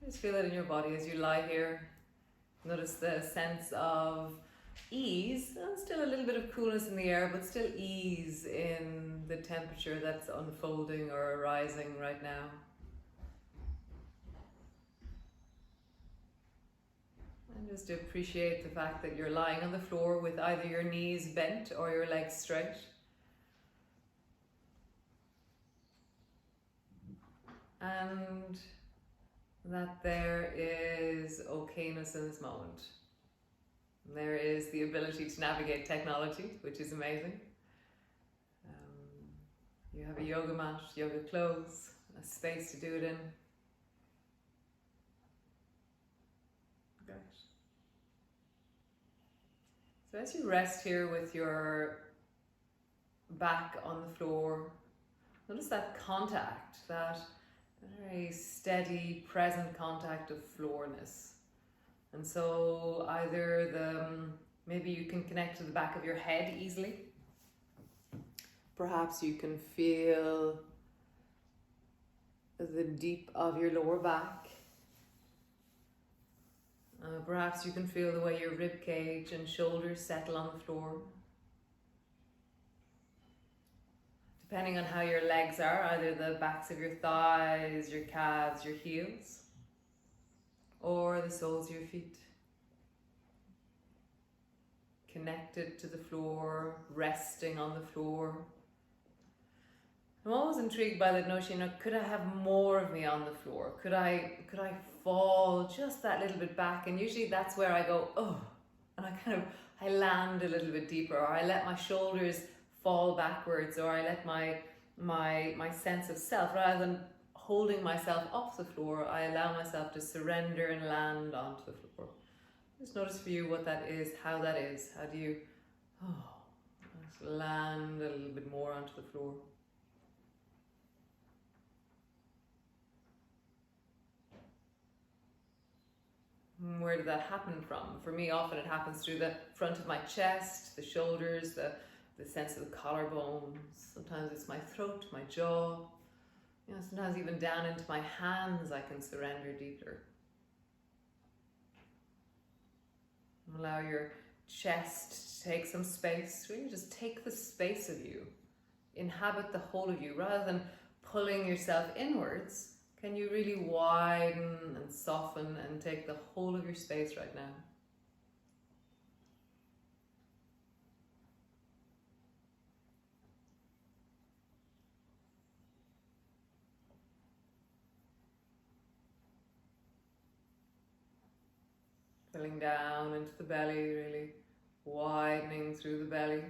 Just feel it in your body as you lie here. Notice the sense of ease and still a little bit of coolness in the air, but still ease in the temperature that's unfolding or arising right now. And just appreciate the fact that you're lying on the floor with either your knees bent or your legs straight. And that there is okayness in this moment. There is the ability to navigate technology, which is amazing. You have a yoga mat, yoga clothes, a space to do it in. Great. So as you rest here with your back on the floor, notice that contact, that very steady, present contact of floorness. And so either maybe you can connect to the back of your head easily. Perhaps you can feel the deep of your lower back. Perhaps you can feel the way your rib cage and shoulders settle on the floor. Depending on how your legs are, either the backs of your thighs, your calves, your heels, or the soles of your feet. Connected to the floor, resting on the floor. I'm always intrigued by that notion, could I have more of me on the floor? Could I fall just that little bit back? And usually that's where I go, oh, and I land a little bit deeper, or I let my shoulders fall backwards, or I let my sense of self, rather than holding myself off the floor, I allow myself to surrender and land onto the floor. Just notice for you what that is, how that is. How do you just land a little bit more onto the floor? Where did that happen from? For me, often it happens through the front of my chest, the shoulders, the sense of the collarbones. Sometimes it's my throat, my jaw. Sometimes even down into my hands I can surrender deeper. Allow your chest to take some space. Really just take the space of you. Inhabit the whole of you. Rather than pulling yourself inwards, can you really widen and soften and take the whole of your space right now? Filling down into the belly, really widening through the belly.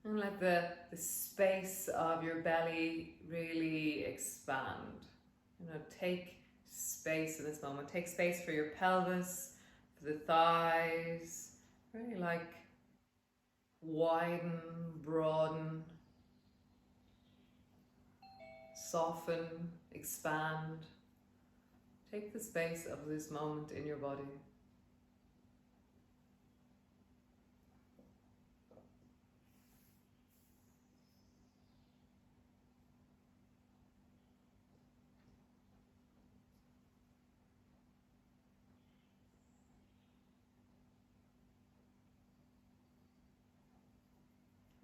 And let the space of your belly really expand. Take space in this moment. Take space for your pelvis, for the thighs. Really widen, broaden, soften, expand. Take the space of this moment in your body.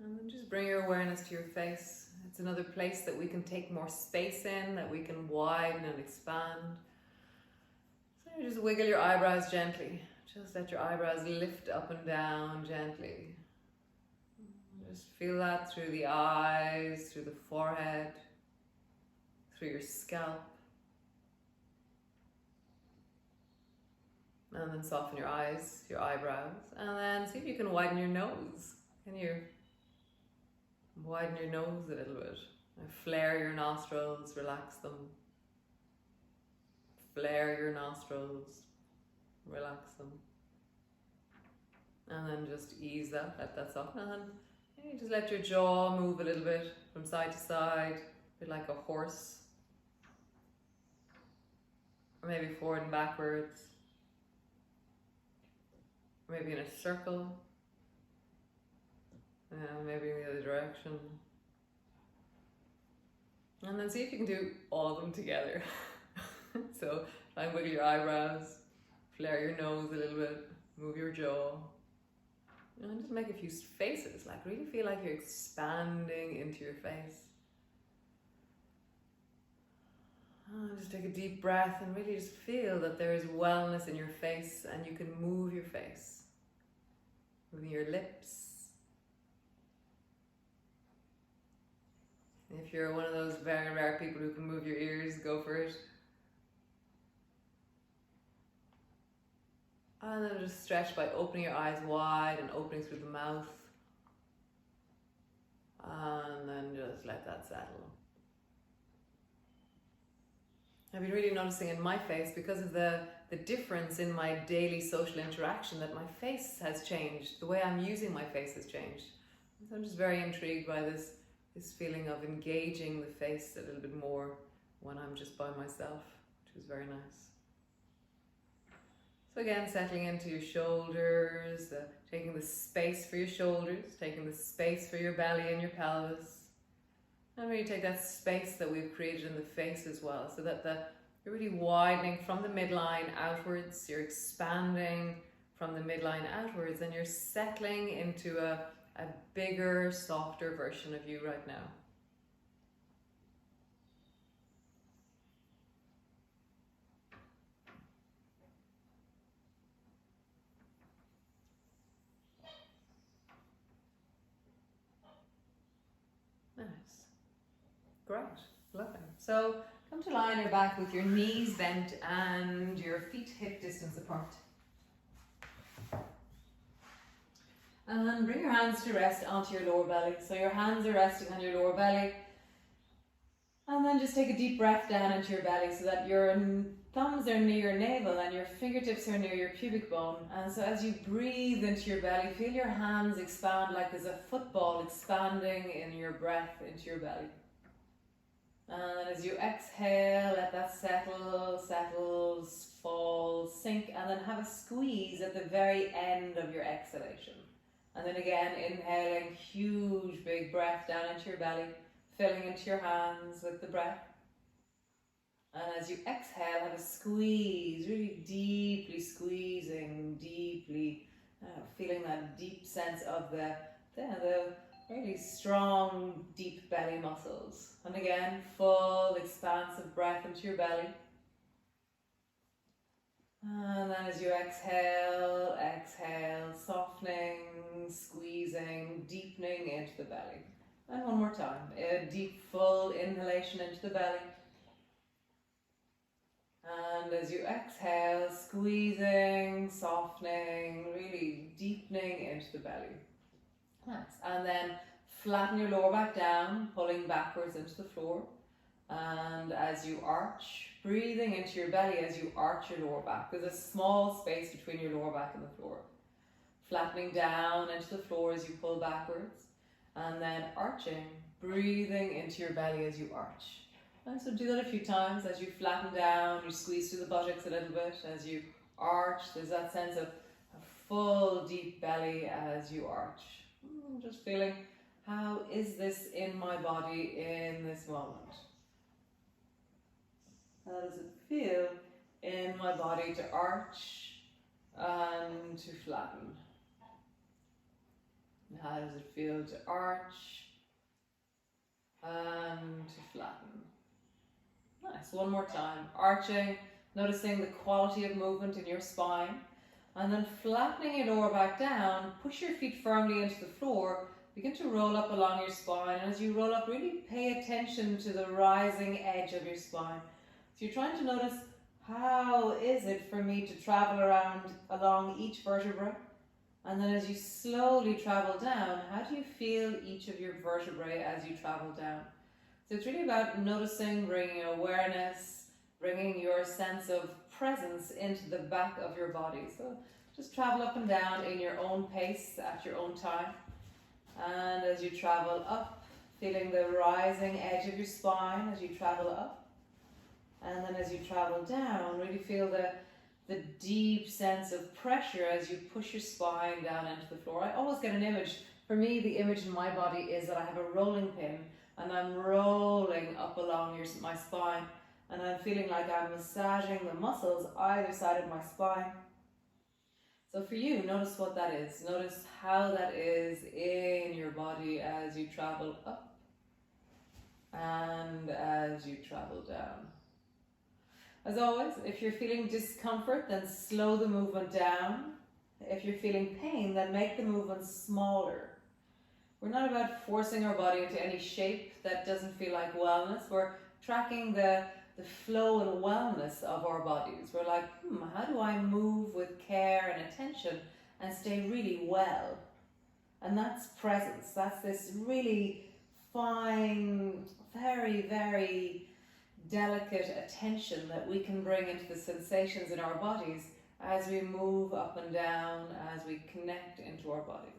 And then just bring your awareness to your face. It's another place that we can take more space in, that we can widen and expand. So you just wiggle your eyebrows gently. Just let your eyebrows lift up and down gently. Just feel that through the eyes, through the forehead, through your scalp. And then soften your eyes, your eyebrows. And then see if you can widen your nose. Can you widen your nose a little bit? Flare your nostrils, relax them. Flare your nostrils, relax them. And then just ease that, let that soften. And then you just let your jaw move a little bit from side to side, a bit like a horse. Or maybe forward and backwards. Or maybe in a circle. Maybe in the other direction. And then see if you can do all of them together. So try and wiggle your eyebrows, flare your nose a little bit, move your jaw. And just make a few faces, like really feel like you're expanding into your face. And just take a deep breath and really just feel that there is wellness in your face, and you can move your face. Moving your lips. If you're one of those very rare people who can move your ears, go for it. And then just stretch by opening your eyes wide and opening through the mouth. And then just let that settle. I've been really noticing in my face, because of the difference in my daily social interaction, that my face has changed. The way I'm using my face has changed. So I'm just very intrigued by this feeling of engaging the face a little bit more when I'm just by myself, which is very nice. So again, settling into your shoulders, taking the space for your shoulders, taking the space for your belly and your pelvis. And really take that space that we've created in the face as well, so that you're really widening from the midline outwards, you're expanding from the midline outwards, and you're settling into a bigger, softer version of you right now. Nice. Great. Lovely. So come to lie on your back with your knees bent and your feet hip distance apart. And bring your hands to rest onto your lower belly. So your hands are resting on your lower belly. And then just take a deep breath down into your belly so that your thumbs are near your navel and your fingertips are near your pubic bone. And so as you breathe into your belly, feel your hands expand like there's a football expanding in your breath into your belly. And as you exhale, let that settle, fall, sink, and then have a squeeze at the very end of your exhalation. And then again, inhaling, huge big breath down into your belly, filling into your hands with the breath. And as you exhale, have a squeeze, really deeply squeezing, deeply feeling that deep sense of the really strong, deep belly muscles. And again, full expansive breath into your belly. And then as you exhale, softening, squeezing, deepening into the belly. And one more time, a deep, full inhalation into the belly. And as you exhale, squeezing, softening, really deepening into the belly. Nice. And then flatten your lower back down, pulling backwards into the floor. And as you arch, breathing into your belly as you arch your lower back. There's a small space between your lower back and the floor. Flattening down into the floor as you pull backwards. And then arching, breathing into your belly as you arch. And so do that a few times. As you flatten down, you squeeze through the buttocks a little bit. As you arch, there's that sense of a full deep belly as you arch. Just feeling, how is this in my body in this moment? How does it feel in my body to arch and to flatten? How does it feel to arch and to flatten? Nice, one more time. Arching, noticing the quality of movement in your spine, and then flattening your lower back down, push your feet firmly into the floor, begin to roll up along your spine, and as you roll up, really pay attention to the rising edge of your spine. So you're trying to notice, how is it for me to travel along each vertebra? And then as you slowly travel down, how do you feel each of your vertebrae as you travel down? So it's really about noticing, bringing awareness, bringing your sense of presence into the back of your body. So just travel up and down in your own pace at your own time. And as you travel up, feeling the rising edge of your spine as you travel up. And then as you travel down, really feel the deep sense of pressure as you push your spine down into the floor. I always get an image. For me, the image in my body is that I have a rolling pin, and I'm rolling up along my spine, and I'm feeling like I'm massaging the muscles either side of my spine. So for you, notice what that is. Notice how that is in your body as you travel up and as you travel down. As always, if you're feeling discomfort, then slow the movement down. If you're feeling pain, then make the movement smaller. We're not about forcing our body into any shape that doesn't feel like wellness. We're tracking the flow and wellness of our bodies. We're like, how do I move with care and attention and stay really well? And that's presence. That's this really fine, very, very delicate attention that we can bring into the sensations in our bodies as we move up and down, as we connect into our bodies.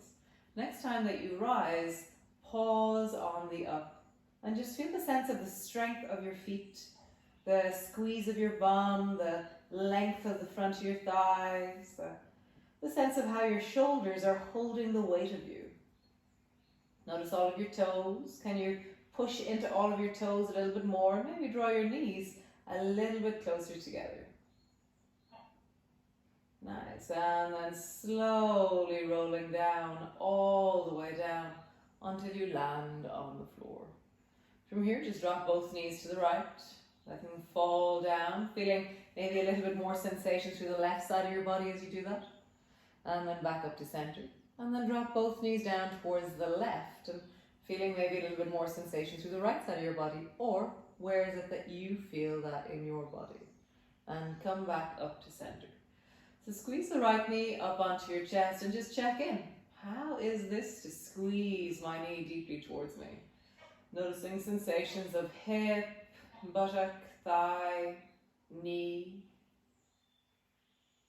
Next time that you rise, pause on the up and just feel the sense of the strength of your feet, the squeeze of your bum, the length of the front of your thighs, the sense of how your shoulders are holding the weight of you. Notice all of your toes. Can you push into all of your toes a little bit more? Maybe draw your knees a little bit closer together. Nice, and then slowly rolling down, all the way down until you land on the floor. From here, just drop both knees to the right, let them fall down, feeling maybe a little bit more sensation through the left side of your body as you do that. And then back up to center. And then drop both knees down towards the left, and feeling maybe a little bit more sensation through the right side of your body, or where is it that you feel that in your body? And come back up to center. So squeeze the right knee up onto your chest and just check in. How is this to squeeze my knee deeply towards me? Noticing sensations of hip, buttock, thigh, knee.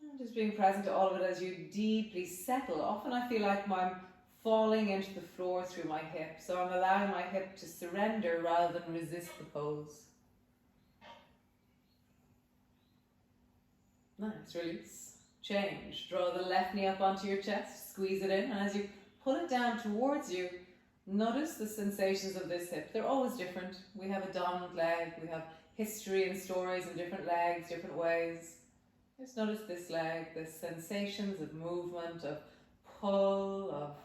And just being present to all of it as you deeply settle. Often I feel like I'm falling into the floor through my hip. So I'm allowing my hip to surrender rather than resist the pose. Nice, release. Change. Draw the left knee up onto your chest, squeeze it in, and as you pull it down towards you, notice the sensations of this hip. They're always different. We have a dominant leg, we have history and stories in different legs, different ways. Just notice this leg, the sensations of movement, of pull, of...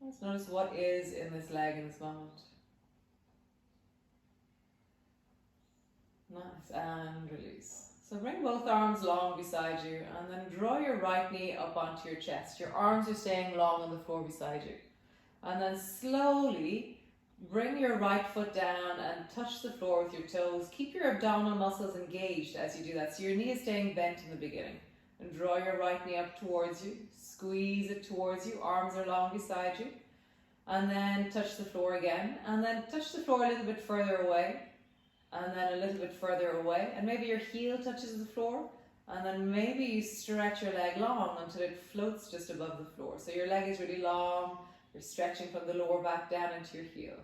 Just notice what is in this leg in this moment. Nice, and release. So bring both arms long beside you and then draw your right knee up onto your chest. Your arms are staying long on the floor beside you. And then slowly bring your right foot down and touch the floor with your toes. Keep your abdominal muscles engaged as you do that. So your knee is staying bent in the beginning. And draw your right knee up towards you. Squeeze it towards you. Arms are long beside you. And then touch the floor again. And then touch the floor a little bit further away. And then a little bit further away, and maybe your heel touches the floor, and then maybe you stretch your leg long until it floats just above the floor. So your leg is really long, you're stretching from the lower back down into your heel.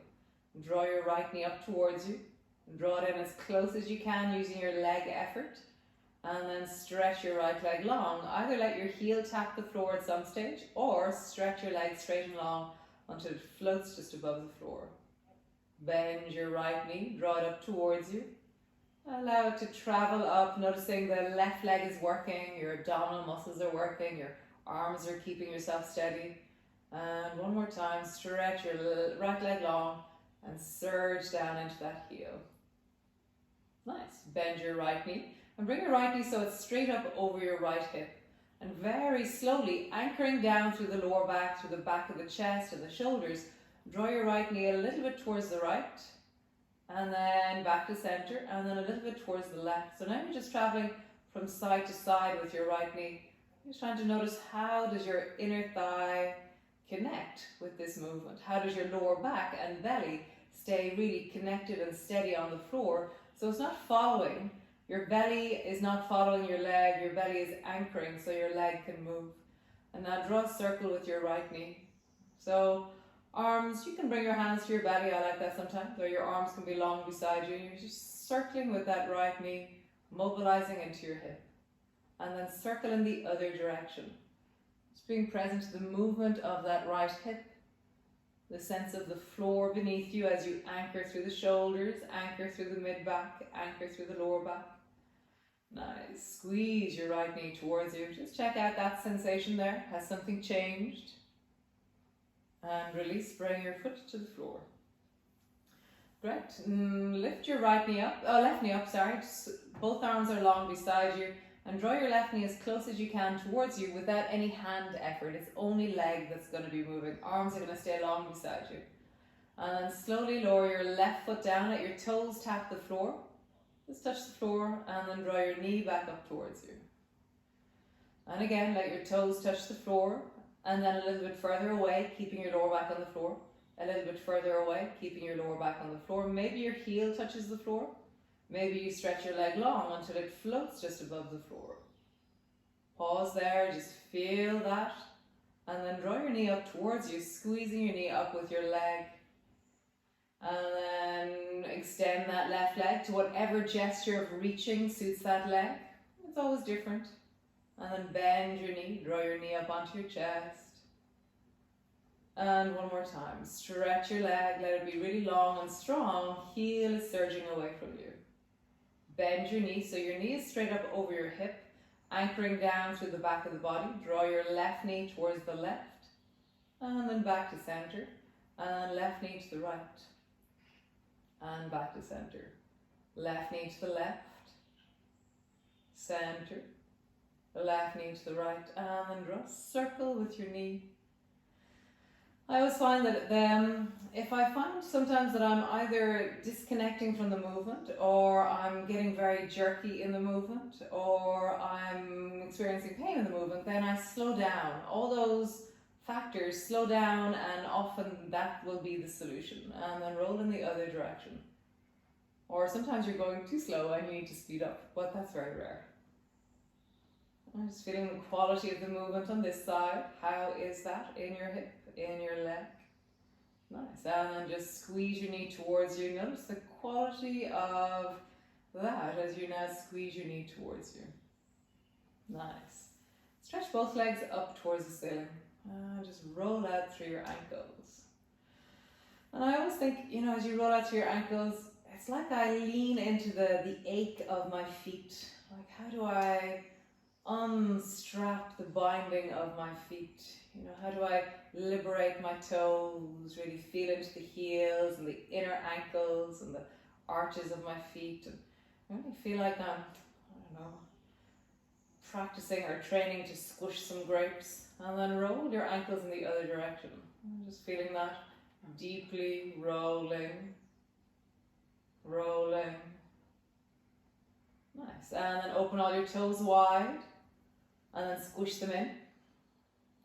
And draw your right knee up towards you, and draw it in as close as you can using your leg effort, and then stretch your right leg long. Either let your heel tap the floor at some stage, or stretch your leg straight and long until it floats just above the floor. Bend your right knee, draw it up towards you. Allow it to travel up, noticing the left leg is working, your abdominal muscles are working, your arms are keeping yourself steady. And one more time, stretch your right leg long and surge down into that heel. Nice. Bend your right knee and bring your right knee so it's straight up over your right hip. And very slowly, anchoring down through the lower back, through the back of the chest and the shoulders, draw your right knee a little bit towards the right, and then back to center, and then a little bit towards the left. So now you're just traveling from side to side with your right knee. You're just trying to notice, how does your inner thigh connect with this movement? How does your lower back and belly stay really connected and steady on the floor? So it's not following. Your belly is not following your leg. Your belly is anchoring so your leg can move. And now draw a circle with your right knee. So arms, you can bring your hands to your belly, I like that sometimes, or your arms can be long beside you. You're just circling with that right knee, mobilizing into your hip. And then circle in the other direction. Just being present to the movement of that right hip, the sense of the floor beneath you as you anchor through the shoulders, anchor through the mid-back, anchor through the lower back. Nice. Squeeze your right knee towards you. Just check out that sensation there. Has something changed? And release, bring your foot to the floor. Great. Lift your left knee up, sorry. Just, both arms are long beside you. And draw your left knee as close as you can towards you without any hand effort. It's only leg that's going to be moving. Arms are going to stay long beside you. And then slowly lower your left foot down. Let your toes tap the floor. Just touch the floor and then draw your knee back up towards you. And again, let your toes touch the floor. And then a little bit further away, keeping your lower back on the floor. A little bit further away, keeping your lower back on the floor. Maybe your heel touches the floor. Maybe you stretch your leg long until it floats just above the floor. Pause there, just feel that. And then draw your knee up towards you, squeezing your knee up with your leg. And then extend that left leg to whatever gesture of reaching suits that leg. It's always different. And then bend your knee, draw your knee up onto your chest. And one more time, stretch your leg, let it be really long and strong. Heel is surging away from you. Bend your knee, so your knee is straight up over your hip, anchoring down through the back of the body. Draw your left knee towards the left, and then back to center, and left knee to the right, and back to center. Left knee to the left, center, left knee to the right, and then draw a circle with your knee. I always find that if I find sometimes that I'm either disconnecting from the movement, or I'm getting very jerky in the movement, or I'm experiencing pain in the movement, then I slow down. All those factors slow down, and often that will be the solution. And then roll in the other direction. Or sometimes you're going too slow and you need to speed up, but that's very rare. I'm just feeling the quality of the movement on this side. How is that in your hip, in your leg? Nice. And then just squeeze your knee towards you. Notice the quality of that as you now squeeze your knee towards you. Nice. Stretch both legs up towards the ceiling. And just roll out through your ankles. And I always think, as you roll out through your ankles, it's like I lean into the ache of my feet. Like, how do I unstrap the binding of my feet? How do I liberate my toes, really feel into the heels and the inner ankles and the arches of my feet, and really feel like I'm, practicing or training to squish some grapes. And then roll your ankles in the other direction. I'm just feeling that deeply rolling. Nice. And then open all your toes wide. And then squish them in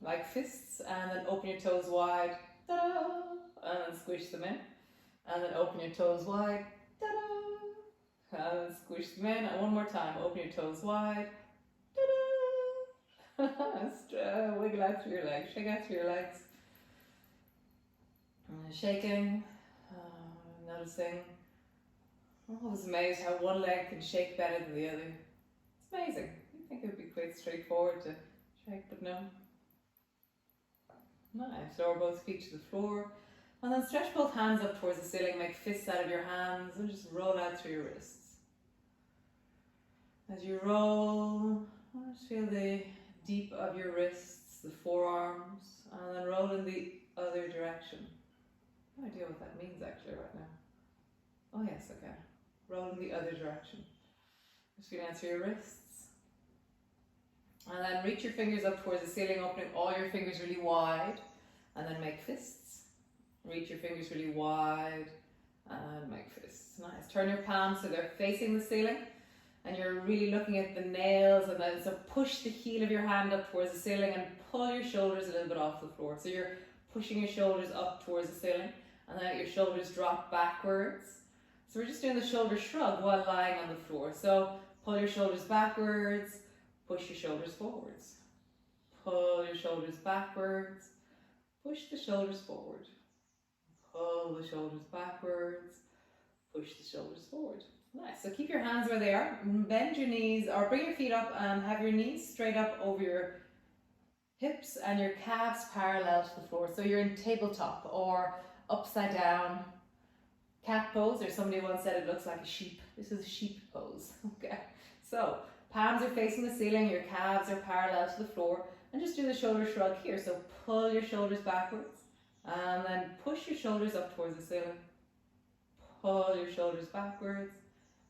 like fists, and then open your toes wide, ta-da, and then squish them in, and then open your toes wide, ta-da, and then squish them in, and one more time, open your toes wide, ta-da, wiggle out through your legs, shake out through your legs, shaking, noticing. I'm always amazed how one leg can shake better than the other. It's amazing. I think it would be quite straightforward to shake, but no. Nice. Lower both feet to the floor. And then stretch both hands up towards the ceiling. Make fists out of your hands and just roll out through your wrists. As you roll, just feel the deep of your wrists, the forearms, and then roll in the other direction. I have no idea what that means actually right now. Oh yes, okay. Roll in the other direction. Just feel out through your wrists. And then reach your fingers up towards the ceiling, opening all your fingers really wide, and then make fists. Reach your fingers really wide, and make fists. Nice. Turn your palms so they're facing the ceiling, and you're really looking at the nails, and then so push the heel of your hand up towards the ceiling and pull your shoulders a little bit off the floor. So you're pushing your shoulders up towards the ceiling, and then let your shoulders drop backwards. So we're just doing the shoulder shrug while lying on the floor. So pull your shoulders backwards, push your shoulders forwards. Pull your shoulders backwards. Push the shoulders forward. Pull the shoulders backwards. Push the shoulders forward. Nice. So keep your hands where they are. Bend your knees, or bring your feet up and have your knees straight up over your Hips and your calves parallel to the floor. So you're in tabletop or upside down. Cat pose, or somebody once said it looks like a sheep. This is a sheep pose. Okay. So palms are facing the ceiling, your calves are parallel to the floor, and just do the shoulder shrug here. So pull your shoulders backwards and then push your shoulders up towards the ceiling. Pull your shoulders backwards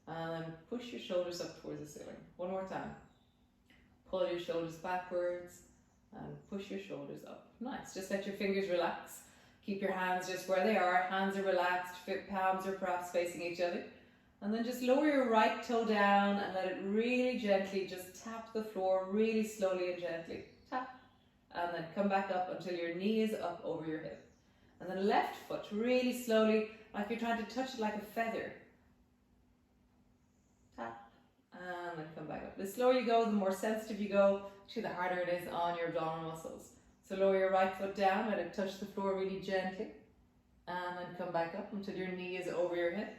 and then push your shoulders up towards the ceiling. One more time. Pull your shoulders backwards and push your shoulders up. Nice. Just let your fingers relax. Keep your hands just where they are. Hands are relaxed, palms are perhaps facing each other. And then just lower your right toe down and let it really gently just tap the floor, really slowly and gently. Tap. And then come back up until your knee is up over your hip. And then left foot, really slowly, like you're trying to touch it like a feather. Tap. And then come back up. The slower you go, the more sensitive you go, the harder it is on your abdominal muscles. So lower your right foot down, let it touch the floor really gently. And then come back up until your knee is over your hip.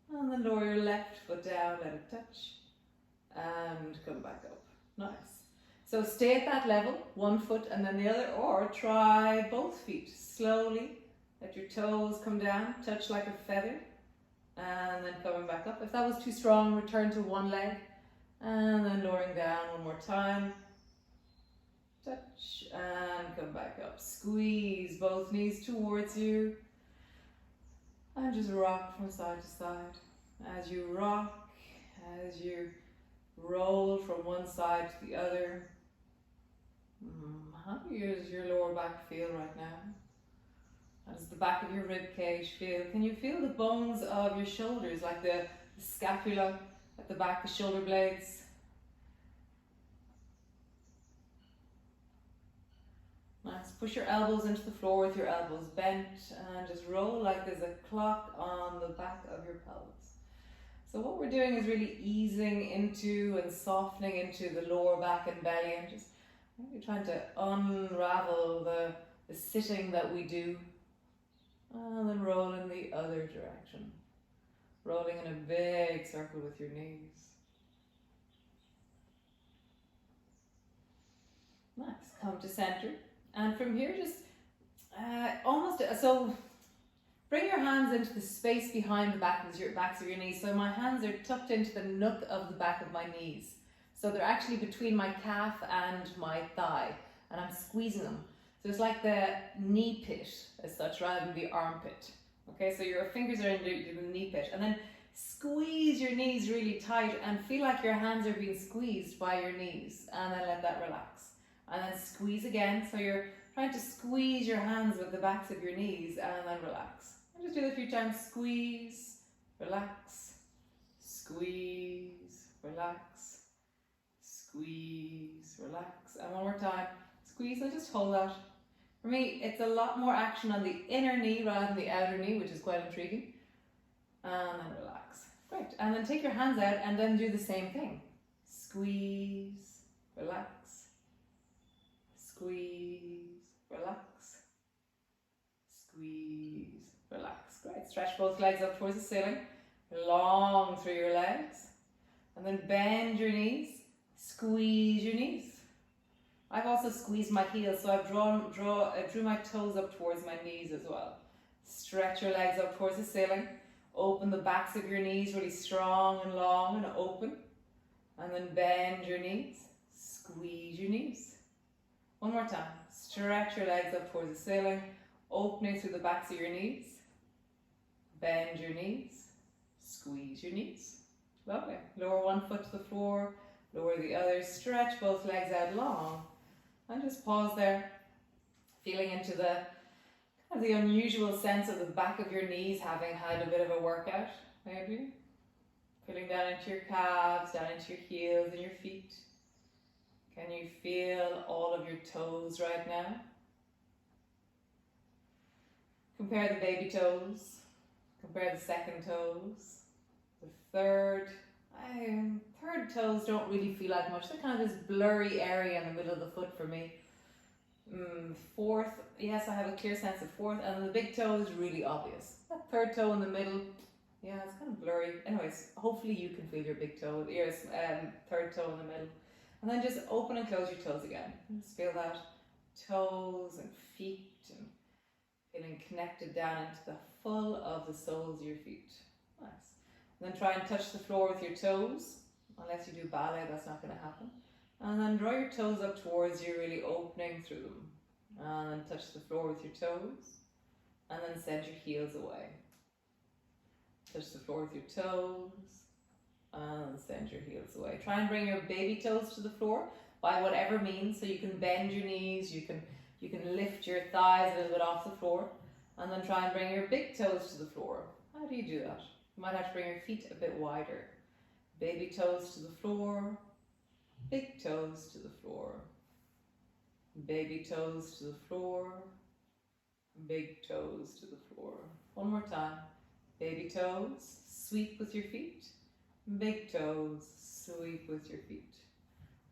And then lower your left foot down, let it touch. And come back up. Nice. So stay at that level, one foot and then the other, or try both feet. Slowly, let your toes come down, touch like a feather. And then coming back up. If that was too strong, return to one leg. And then lowering down one more time. Touch and come back up. Squeeze both knees towards you. And just rock from side to side. As you rock, as you roll from one side to the other. How does your lower back feel right now? How does the back of your rib cage feel? Can you feel the bones of your shoulders, like the scapula at the back, the shoulder blades? Nice. Push your elbows into the floor with your elbows bent and just roll like there's a clock on the back of your pelvis. So what we're doing is really easing into and softening into the lower back and belly, and just really trying to unravel the sitting that we do. And then roll in the other direction. Rolling in a big circle with your knees. Nice. Come to center. And from here, just so bring your hands into the space behind the backs of your knees. So my hands are tucked into the nook of the back of my knees. So they're actually between my calf and my thigh. And I'm squeezing them. So it's like the knee pit as such, rather than the armpit. Okay, so your fingers are in the knee pit. And then squeeze your knees really tight and feel like your hands are being squeezed by your knees. And then let that relax. And then squeeze again. So you're trying to squeeze your hands with the backs of your knees and then relax. And just do that a few times. Squeeze, relax, squeeze, relax, squeeze, relax. And one more time. Squeeze and just hold that. For me, it's a lot more action on the inner knee rather than the outer knee, which is quite intriguing. And then relax. Great. And then take your hands out and then do the same thing. Squeeze, relax. Squeeze, relax, squeeze, relax. Great. Stretch both legs up towards the ceiling, long through your legs, and then bend your knees, squeeze your knees. I've also squeezed my heels, so I've drew my toes up towards my knees as well. Stretch your legs up towards the ceiling, open the backs of your knees really strong and long and open, and then bend your knees, squeeze your knees. One more time. Stretch your legs up towards the ceiling, opening through the backs of your knees. Bend your knees. Squeeze your knees. Lovely. Lower one foot to the floor, lower the other. Stretch both legs out long. And just pause there, feeling into the unusual sense of the back of your knees having had a bit of a workout, maybe. Feeling down into your calves, down into your heels and your feet. Can you feel all of your toes right now? Compare the baby toes. Compare the second toes. The third toes don't really feel like much. They're kind of this blurry area in the middle of the foot for me. Fourth, yes, I have a clear sense of fourth. And the big toe is really obvious. That third toe in the middle, yeah, it's kind of blurry. Anyways, hopefully you can feel your big toe, your third toe in the middle. And then just open and close your toes again. Just feel that toes and feet, and feeling connected down into the full of the soles of your feet. Nice. And then try and touch the floor with your toes. Unless you do ballet, that's not going to happen. And then draw your toes up towards you, really opening through them. And then touch the floor with your toes. And then send your heels away. Touch the floor with your toes. And send your heels away. Try and bring your baby toes to the floor by whatever means. So you can bend your knees, you can lift your thighs a little bit off the floor. And then try and bring your big toes to the floor. How do you do that? You might have to bring your feet a bit wider. Baby toes to the floor. Big toes to the floor. Baby toes to the floor. Big toes to the floor. One more time. Baby toes, sweep with your feet. Big toes, sweep with your feet.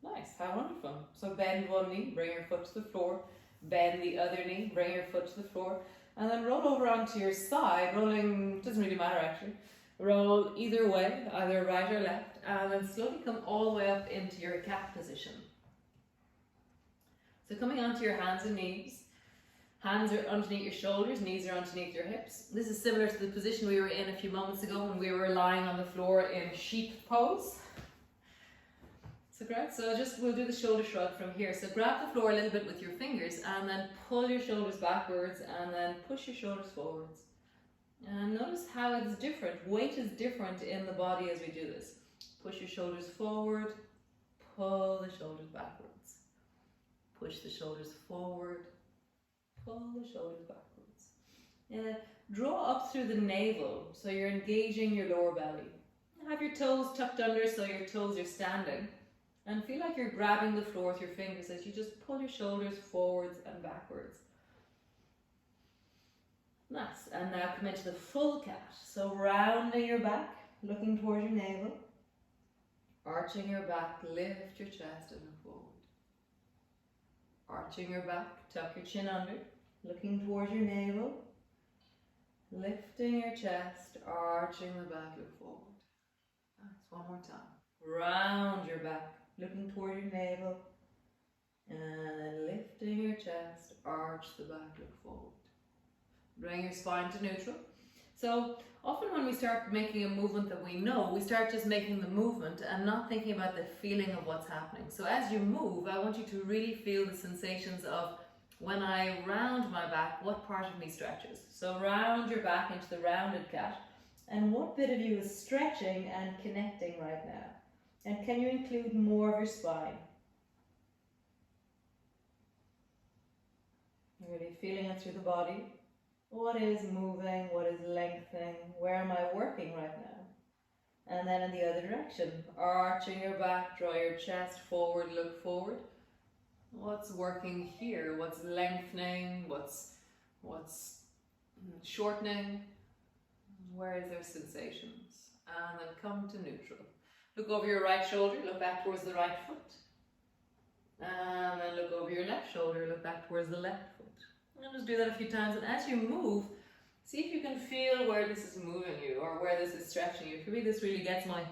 Nice, how wonderful. So bend one knee, bring your foot to the floor. Bend the other knee, bring your foot to the floor. And then roll over onto your side, rolling, doesn't really matter actually. Roll either way, either right or left, and then slowly come all the way up into your cat position. So coming onto your hands and knees. Hands are underneath your shoulders, knees are underneath your hips. This is similar to the position we were in a few moments ago when we were lying on the floor in sheep pose. So great, so we'll do the shoulder shrug from here. So grab the floor a little bit with your fingers and then pull your shoulders backwards and then push your shoulders forwards. And notice how it's different. Weight is different in the body as we do this. Push your shoulders forward, pull the shoulders backwards. Push the shoulders forward, pull the shoulders backwards. Draw up through the navel, so you're engaging your lower belly. Have your toes tucked under so your toes are standing. And feel like you're grabbing the floor with your fingers as you just pull your shoulders forwards and backwards. Nice. And now come into the full cat. So rounding your back, looking towards your navel. Arching your back, lift your chest and look forward. Arching your back, tuck your chin under, looking towards your navel. Lifting your chest, arching the back, look forward. Nice. One more time. Round your back, looking toward your navel. And then lifting your chest, arch the back, look forward. Bring your spine to neutral. So often when we start making a movement that we know, we start just making the movement and not thinking about the feeling of what's happening. So as you move, I want you to really feel the sensations of when I round my back, what part of me stretches. So round your back into the rounded cat. And what bit of you is stretching and connecting right now? And can you include more of your spine? Really feeling it through the body. What is moving? What is lengthening? Where am I working right now? And then in the other direction, arching your back, draw your chest forward, look forward. What's working here? What's lengthening? What's shortening? Where is there sensations? And then come to neutral. Look over your right shoulder, look back towards the right foot. And then look over your left shoulder, look back towards the left foot. And just do that a few times, and as you move, see if you can feel where this is moving you or where this is stretching you. For me, this really gets my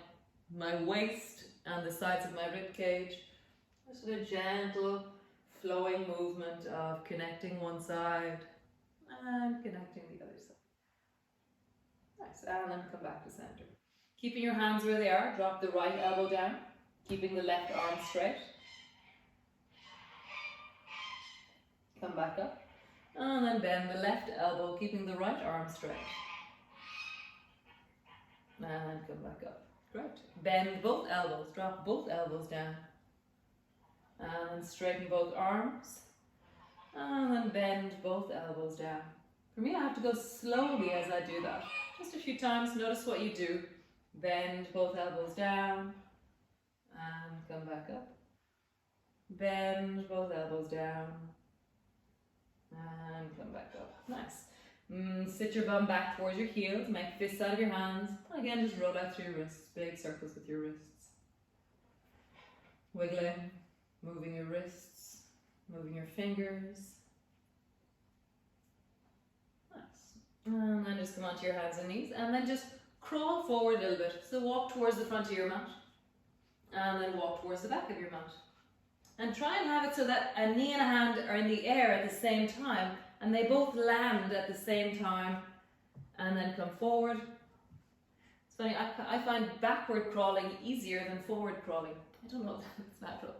waist and the sides of my rib cage. Just a gentle flowing movement of connecting one side and connecting the other side. Nice, and then come back to center. Keeping your hands where they are, drop the right elbow down, keeping the left arm straight. Come back up. And then bend the left elbow, keeping the right arm straight. And come back up. Great. Bend both elbows, drop both elbows down. And straighten both arms. And then bend both elbows down. For me, I have to go slowly as I do that. Just a few times, notice what you do. Bend both elbows down. And come back up. Bend both elbows down. And come back up. Nice. Sit your bum back towards your heels. Make fists out of your hands. Again, just roll out through your wrists. Big circles with your wrists. Wiggling. Moving your wrists. Moving your fingers. Nice. And then just come onto your hands and knees. And then just crawl forward a little bit. So walk towards the front of your mat. And then walk towards the back of your mat. And try and have it so that a knee and a hand are in the air at the same time, and they both land at the same time, and then come forward. It's funny, I find backward crawling easier than forward crawling. I don't know if that's natural.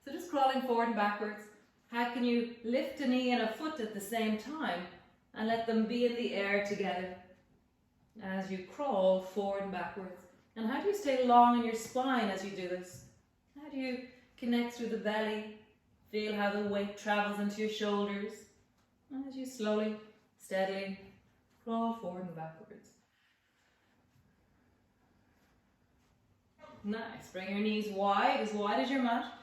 So just crawling forward and backwards. How can you lift a knee and a foot at the same time and let them be in the air together as you crawl forward and backwards? And how do you stay long in your spine as you do this? How do you connect through the belly? Feel how the weight travels into your shoulders as you slowly, steadily crawl forward and backwards. Nice. Bring your knees wide as your mat,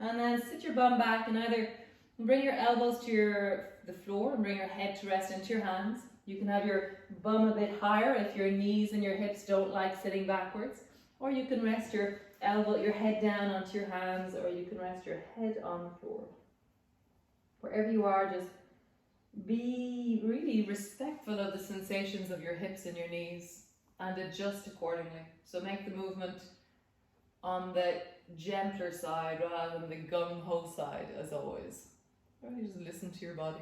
and then sit your bum back and either bring your elbows to the floor and bring your head to rest into your hands. You can have your bum a bit higher if your knees and your hips don't like sitting backwards, or you can rest your head down onto your hands, or you can rest your head on the floor. Wherever you are, just be really respectful of the sensations of your hips and your knees and adjust accordingly. So make the movement on the gentler side rather than the gung-ho side, as always. Really just listen to your body.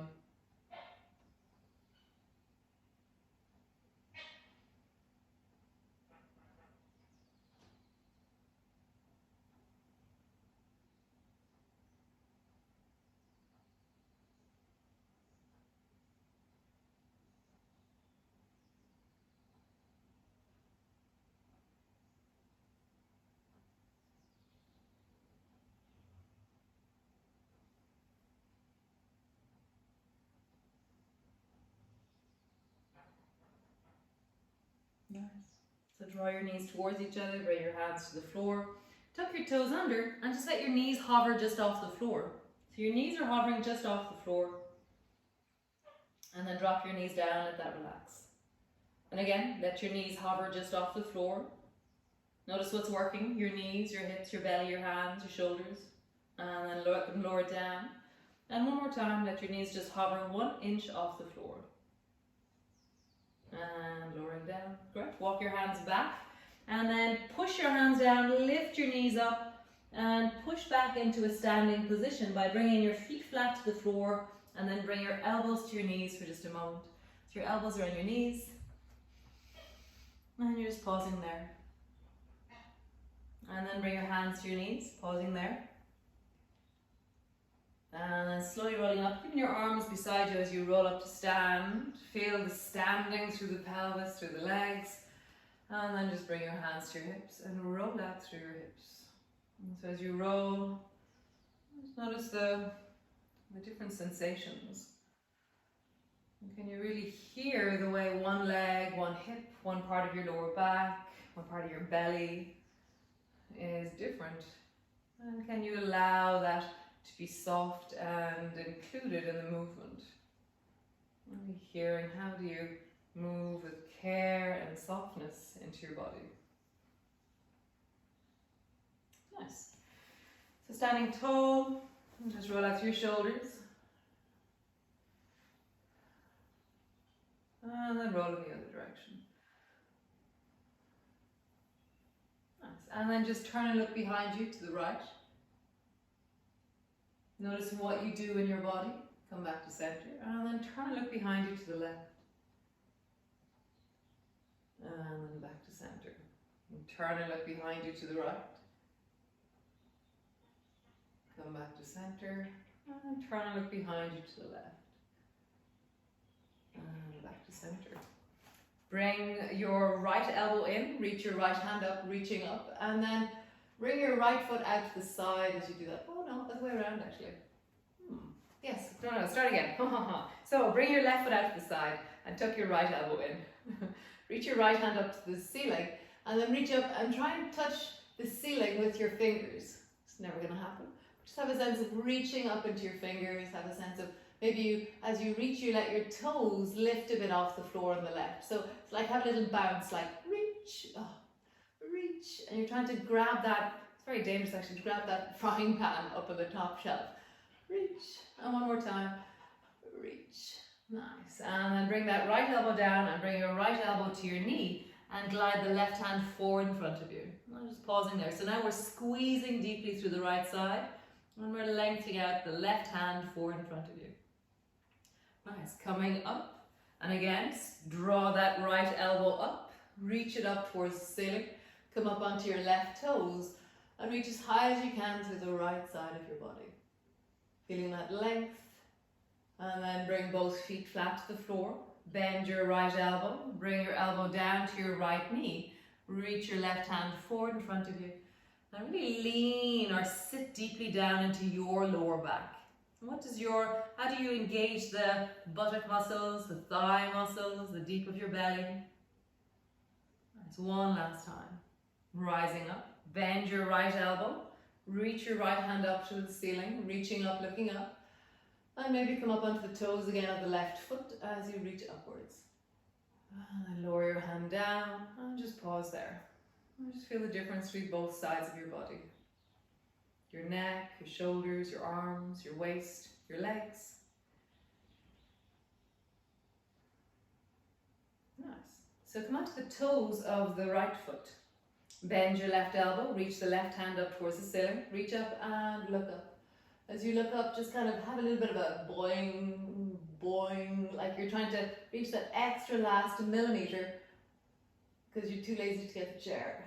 Nice. So draw your knees towards each other, bring your hands to the floor, tuck your toes under, and just let your knees hover just off the floor. So your knees are hovering just off the floor. And then drop your knees down, let that relax. And again, let your knees hover just off the floor. Notice what's working, your knees, your hips, your belly, your hands, your shoulders. And then let them lower down. And one more time, let your knees just hover 1 inch off the floor. And lowering down. Great. Walk your hands back. And then push your hands down, lift your knees up, and push back into a standing position by bringing your feet flat to the floor, and then bring your elbows to your knees for just a moment. So your elbows are on your knees, and you're just pausing there. And then bring your hands to your knees, pausing there. And then slowly rolling up, keeping your arms beside you as you roll up to stand. Feel the standing through the pelvis, through the legs. And then just bring your hands to your hips and roll out through your hips. And so as you roll, just notice the different sensations. And can you really hear the way one leg, one hip, one part of your lower back, one part of your belly is different? And can you allow that to be soft and included in the movement? Really hearing how do you move with care and softness into your body. Nice. So standing tall, just roll out through your shoulders. And then roll in the other direction. Nice. And then just turn and look behind you to the right. Notice what you do in your body. Come back to center. And then turn and look behind you to the left. And then back to center. And turn and look behind you to the right. Come back to center. And turn and look behind you to the left. And back to center. Bring your right elbow in. Reach your right hand up, reaching up. And then bring your right foot out to the side as you do that. Oh no, other way around actually. Yes, no, start again. So bring your left foot out to the side and tuck your right elbow in. Reach your right hand up to the ceiling and then reach up and try and touch the ceiling with your fingers. It's never going to happen. Just have a sense of reaching up into your fingers. Have a sense of maybe you, as you reach, you let your toes lift a bit off the floor on the left. So it's like have a little bounce, like reach, reach, and you're trying to grab that. It's very dangerous actually to grab that frying pan up on the top shelf. Reach, and one more time, reach. Nice. And then bring that right elbow down and bring your right elbow to your knee and glide the left hand forward in front of you. I'm just pausing there. So now we're squeezing deeply through the right side And we're lengthening out the left hand forward in front of you. Nice, coming up. And again, draw that right elbow up, reach it up towards the ceiling, come up onto your left toes and reach as high as you can to the right side of your body. Feeling that length, and then bring both feet flat to the floor. Bend your right elbow, bring your elbow down to your right knee, reach your left hand forward in front of you. Now really lean or sit deeply down into your lower back. How do you engage the buttock muscles, the thigh muscles, the deep of your belly? That's one last time. Rising up, bend your right elbow, reach your right hand up to the ceiling, reaching up, looking up, and maybe come up onto the toes again of the left foot as you reach upwards. And then lower your hand down and just pause there. And just feel the difference between both sides of your body. Your neck, your shoulders, your arms, your waist, your legs. Nice. So come onto the toes of the right foot. Bend your left elbow, reach the left hand up towards the ceiling, reach up and look up. As you look up, just kind of have a little bit of a boing, boing, like you're trying to reach that extra last millimeter because you're too lazy to get the chair.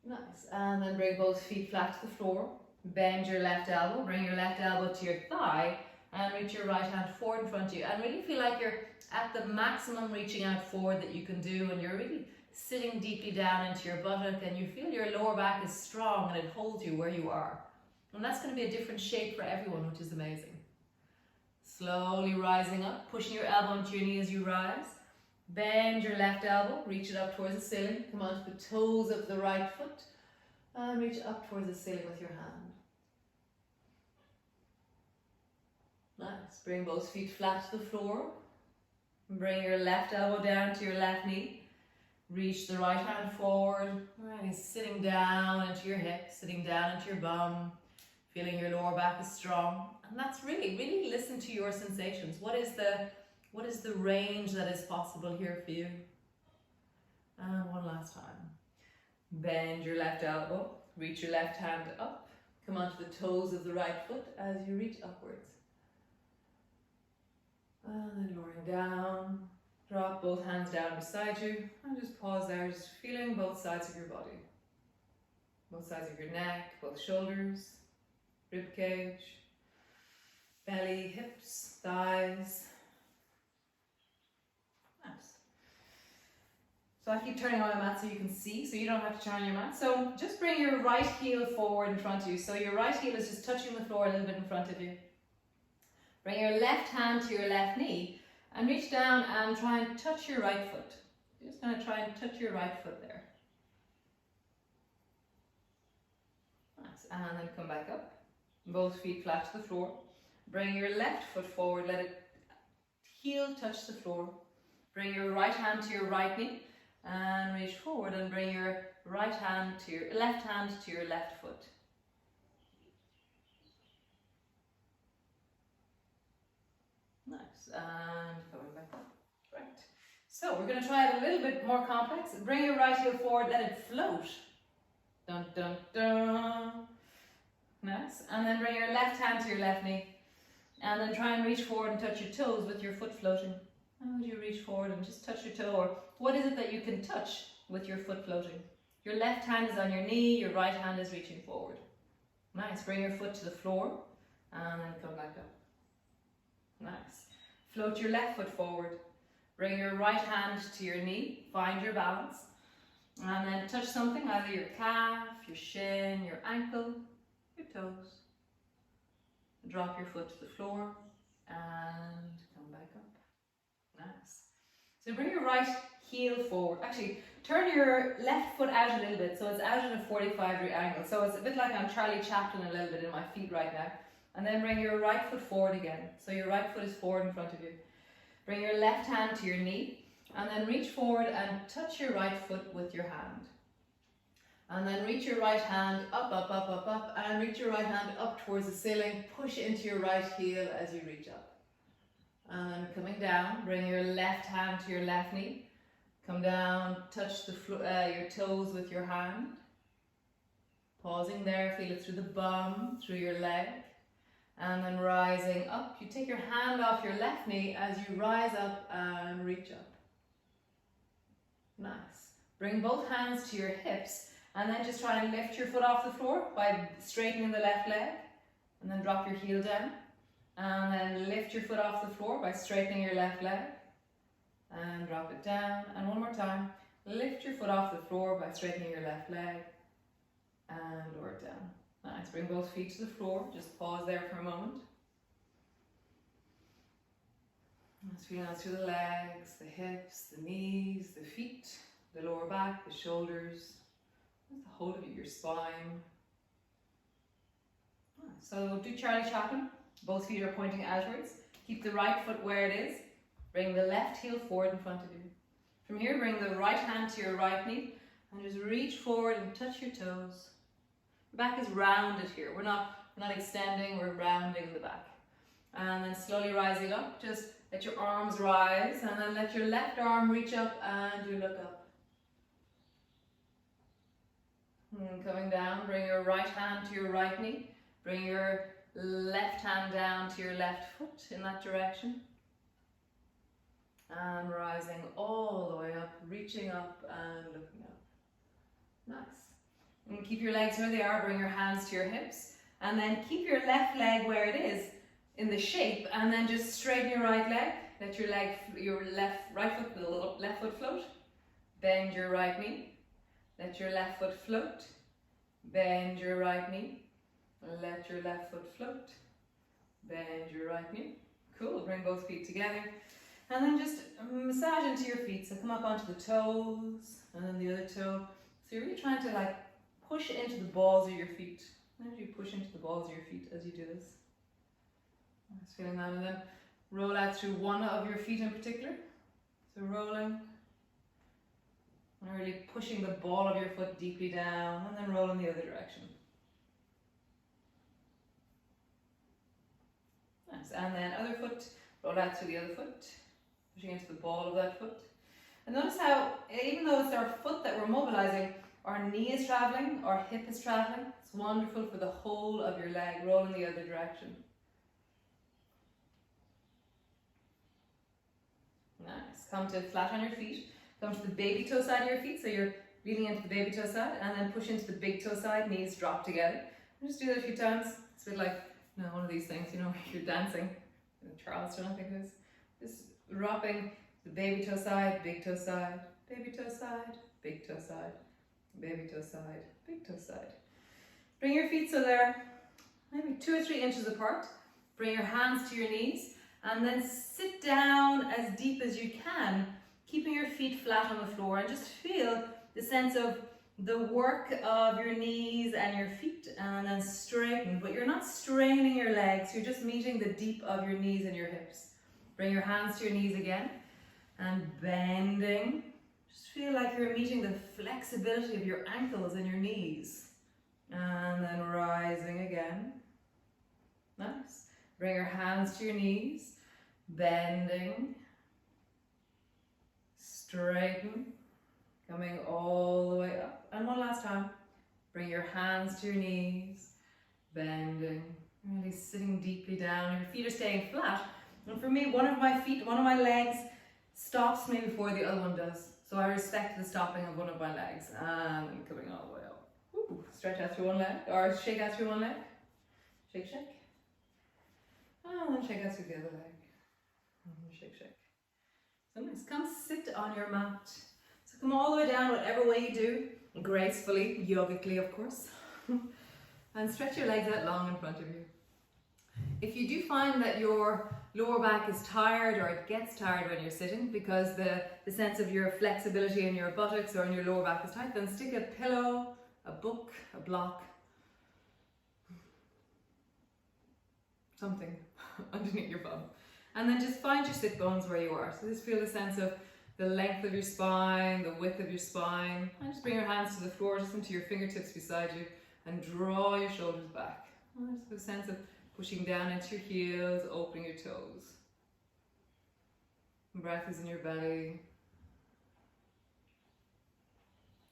Nice, and then bring both feet flat to the floor. Bend your left elbow, bring your left elbow to your thigh and reach your right hand forward in front of you. And really feel like you're at the maximum reaching out forward that you can do, and you're really sitting deeply down into your buttock and you feel your lower back is strong and it holds you where you are. And that's going to be a different shape for everyone, which is amazing. Slowly rising up, pushing your elbow into your knee as you rise. Bend your left elbow, reach it up towards the ceiling, come onto the toes of the right foot and reach up towards the ceiling with your hand. Nice, bring both feet flat to the floor. Bring your left elbow down to your left knee. Reach the right hand forward, really sitting down into your hips, sitting down into your bum, feeling your lower back is strong. And that's really listen to your sensations. What is the range that is possible here for you? And one last time. Bend your left elbow, reach your left hand up, come onto the toes of the right foot as you reach upwards. And then lowering down, drop both hands down beside you and just pause there, just feeling both sides of your body. Both sides of your neck, both shoulders, rib cage, belly, hips, thighs. Nice. So I keep turning on my mat so you can see, so you don't have to turn on your mat. So just bring your right heel forward in front of you. So your right heel is just touching the floor a little bit in front of you. Bring your left hand to your left knee and reach down and try and touch your right foot. You're just going to try and touch your right foot there. Nice. And then come back up. Both feet flat to the floor. Bring your left foot forward. Let it heel touch the floor. Bring your right hand to your right knee and reach forward and bring your right hand to your left hand to your left foot. Nice, and coming back up. Right. So we're going to try it a little bit more complex. Bring your right heel forward, let it float. Dun dun dun. Nice. And then bring your left hand to your left knee. And then try and reach forward and touch your toes with your foot floating. And as you reach forward and just touch your toe, or what is it that you can touch with your foot floating? Your left hand is on your knee, your right hand is reaching forward. Nice. Bring your foot to the floor and then come back up. Nice. Float your left foot forward. Bring your right hand to your knee. Find your balance. And then touch something, either your calf, your shin, your ankle, your toes. Drop your foot to the floor and come back up. Nice. So bring your right heel forward. Actually, turn your left foot out a little bit so it's out at a 45-degree angle. So it's a bit like I'm Charlie Chaplin a little bit in my feet right now. And then bring your right foot forward again. So your right foot is forward in front of you. Bring your left hand to your knee and then reach forward and touch your right foot with your hand. And then reach your right hand up, up, up, up, up, and reach your right hand up towards the ceiling. Push into your right heel as you reach up. And coming down, bring your left hand to your left knee. Come down, touch your toes with your hand. Pausing there, feel it through the bum, through your leg, and then rising up. You take your hand off your left knee as you rise up and reach up. Nice. Bring both hands to your hips, and then just try and lift your foot off the floor by straightening the left leg, and then drop your heel down, and then lift your foot off the floor by straightening your left leg, and drop it down. And one more time, lift your foot off the floor by straightening your left leg, and lower it down. Nice. Bring both feet to the floor. Just pause there for a moment. Just feeling out through the legs, the hips, the knees, the feet, the lower back, the shoulders, the whole of your spine. So do Charlie Chaplin. Both feet are pointing outwards. Keep the right foot where it is. Bring the left heel forward in front of you. From here, bring the right hand to your right knee and just reach forward and touch your toes. The back is rounded here. We're not extending, we're rounding the back. And then slowly rising up, just let your arms rise, and then let your left arm reach up and you look up. And coming down, bring your right hand to your right knee. Bring your left hand down to your left foot in that direction. And rising all the way up, reaching up and looking up. Nice. And keep your legs where they are, bring your hands to your hips, and then keep your left leg where it is in the shape, and then just straighten your right leg. Let your left foot float. Bend your right knee. Let your left foot float. Bend your right knee. Let your left foot float. Bend your right knee. Cool. Bring both feet together. And then just massage into your feet. So come up onto the toes, and then the other toe. So you're really trying to like push into the balls of your feet. How do you push into the balls of your feet as you do this? Just feeling that, and then roll out through one of your feet in particular. So rolling, and really pushing the ball of your foot deeply down, and then roll in the other direction. Nice, and then other foot, roll out through the other foot, pushing into the ball of that foot. And notice how, even though it's our foot that we're mobilizing, our knee is traveling, our hip is traveling. It's wonderful for the whole of your leg. Roll in the other direction. Nice. Come to flat on your feet. Come to the baby toe side of your feet. So you're leaning into the baby toe side, and then push into the big toe side. Knees drop together. And just do that a few times. It's a bit like one of these things, you're dancing in Charleston, I think it is. Just dropping the baby toe side, big toe side, baby toe side, big toe side, baby toe side, big toe side. Bring your feet so they're maybe 2 or 3 inches apart. Bring your hands to your knees, and then sit down as deep as you can, keeping your feet flat on the floor, and just feel the sense of the work of your knees and your feet, and then straighten, but you're not straining your legs, you're just meeting the deep of your knees and your hips. Bring your hands to your knees again, and bending. Just feel like you're meeting the flexibility of your ankles and your knees. And then rising again. Nice. Bring your hands to your knees, bending, straighten, coming all the way up. And one last time. Bring your hands to your knees, bending, really sitting deeply down. Your feet are staying flat. And for me, one of my legs stops me before the other one does. So I respect the stopping of one of my legs. And coming all the way up. Ooh, stretch out through one leg, or shake out through one leg. Shake, shake. And then shake out through the other leg. And shake, shake. So nice. Come sit on your mat. So come all the way down, whatever way you do. Gracefully, yogically, of course. And stretch your legs out long in front of you. If you do find that your lower back is tired, or it gets tired when you're sitting because the sense of your flexibility in your buttocks or in your lower back is tight, then stick a pillow, a book, a block, something underneath your bum. And then just find your sit bones where you are. So just feel the sense of the length of your spine, the width of your spine. And just bring your hands to the floor, just into your fingertips beside you, and draw your shoulders back. And just the sense of pushing down into your heels, opening your toes. Breath is in your belly.